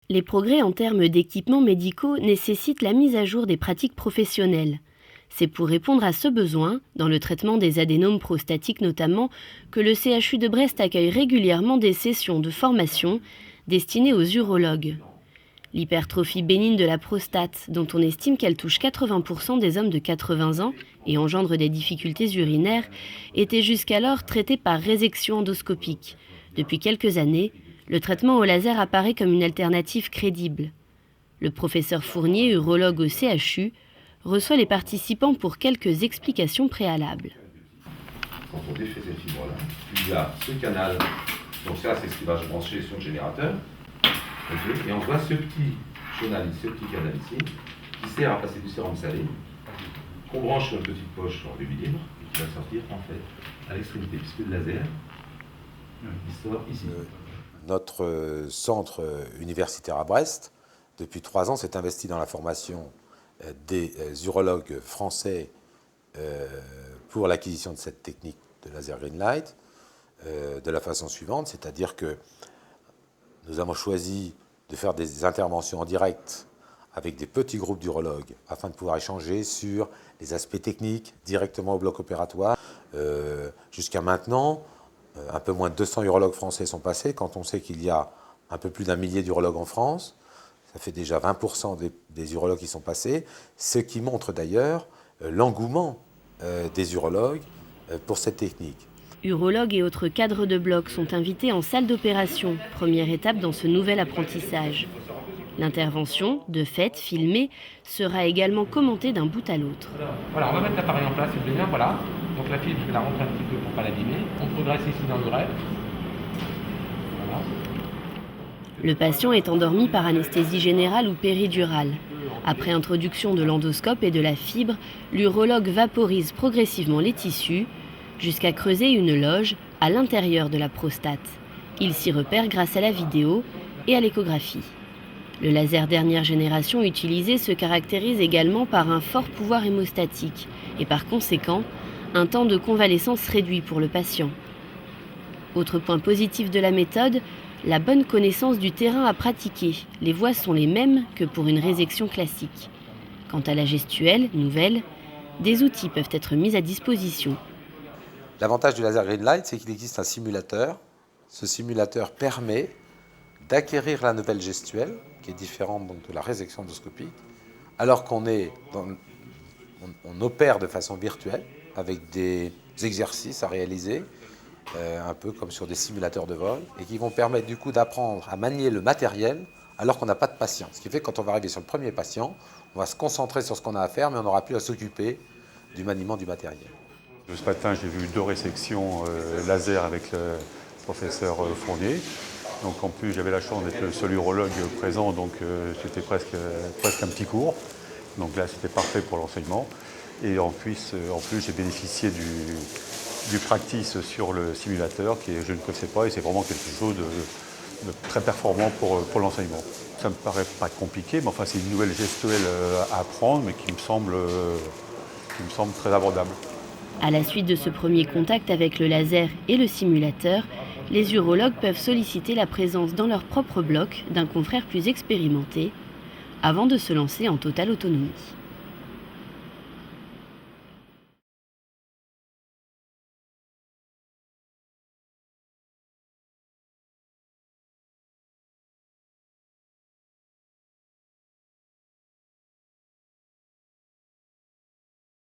Les progrès en termes d'équipements médicaux nécessitent la mise à jour des pratiques professionnelles. C'est pour répondre à ce besoin, dans le traitement des adénomes prostatiques notamment, que le CHU de Brest accueille régulièrement des sessions de formation destinées aux urologues. L'hypertrophie bénigne de la prostate, dont on estime qu'elle touche 80% des hommes de 80 ans et engendre des difficultés urinaires, était jusqu'alors traitée par résection endoscopique. Depuis quelques années, le traitement au laser apparaît comme une alternative crédible. Le professeur Fournier, urologue au CHU, reçoit les participants pour quelques explications préalables. Quand on défait cette fibre-là, il y a ce canal, donc ça c'est ce qui va se brancher sur le générateur, okay, et on voit ce petit canal ici, qui sert à passer du sérum salé, qu'on branche sur une petite poche en débit libre, et qui va sortir en fait à l'extrémité, puisque le laser, il sort ici. Notre centre universitaire à Brest, depuis 3 ans, s'est investi dans la formation des urologues français pour l'acquisition de cette technique de laser green light de la façon suivante, c'est-à-dire que nous avons choisi de faire des interventions en direct avec des petits groupes d'urologues afin de pouvoir échanger sur les aspects techniques directement au bloc opératoire. Jusqu'à maintenant, un peu moins de 200 urologues français sont passés. Quand on sait qu'il y a un peu plus d'1 millier d'urologues en France, ça fait déjà 20% des urologues qui sont passés, ce qui montre d'ailleurs l'engouement des urologues pour cette technique. Urologues et autres cadres de bloc sont invités en salle d'opération, première étape dans ce nouvel apprentissage. L'intervention, de fait filmée, sera également commentée d'un bout à l'autre. Voilà, on va mettre l'appareil en place, c'est bien, voilà. Donc la fibre, je vais la rentrer un petit peu pour ne pas l'abîmer. On progresse ici dans le greffe. Voilà. Le patient est endormi par anesthésie générale ou péridurale. Après introduction de l'endoscope et de la fibre, l'urologue vaporise progressivement les tissus jusqu'à creuser une loge à l'intérieur de la prostate. Il s'y repère grâce à la vidéo et à l'échographie. Le laser dernière génération utilisé se caractérise également par un fort pouvoir hémostatique et par conséquent, un temps de convalescence réduit pour le patient. Autre point positif de la méthode, la bonne connaissance du terrain à pratiquer. Les voies sont les mêmes que pour une résection classique. Quant à la gestuelle, nouvelle, des outils peuvent être mis à disposition. L'avantage du laser green light, c'est qu'il existe un simulateur. Ce simulateur permet d'acquérir la nouvelle gestuelle, qui est différente donc de la résection endoscopique, alors qu'on on opère de façon virtuelle, avec des exercices à réaliser, un peu comme sur des simulateurs de vol, et qui vont permettre du coup d'apprendre à manier le matériel alors qu'on n'a pas de patient. Ce qui fait que quand on va arriver sur le premier patient, on va se concentrer sur ce qu'on a à faire, mais on n'aura plus à s'occuper du maniement du matériel. Ce matin, j'ai vu 2 résections laser avec le professeur Fournier. Donc en plus, j'avais la chance d'être le seul urologue présent, donc c'était presque un petit cours. Donc là, c'était parfait pour l'enseignement. Et en plus j'ai bénéficié du practice sur le simulateur, que je ne connaissais pas, et c'est vraiment quelque chose de très performant pour l'enseignement. Ça me paraît pas compliqué, mais enfin c'est une nouvelle gestuelle à apprendre, mais qui me semble très abordable. À la suite de ce premier contact avec le laser et le simulateur, les urologues peuvent solliciter la présence dans leur propre bloc d'un confrère plus expérimenté avant de se lancer en totale autonomie.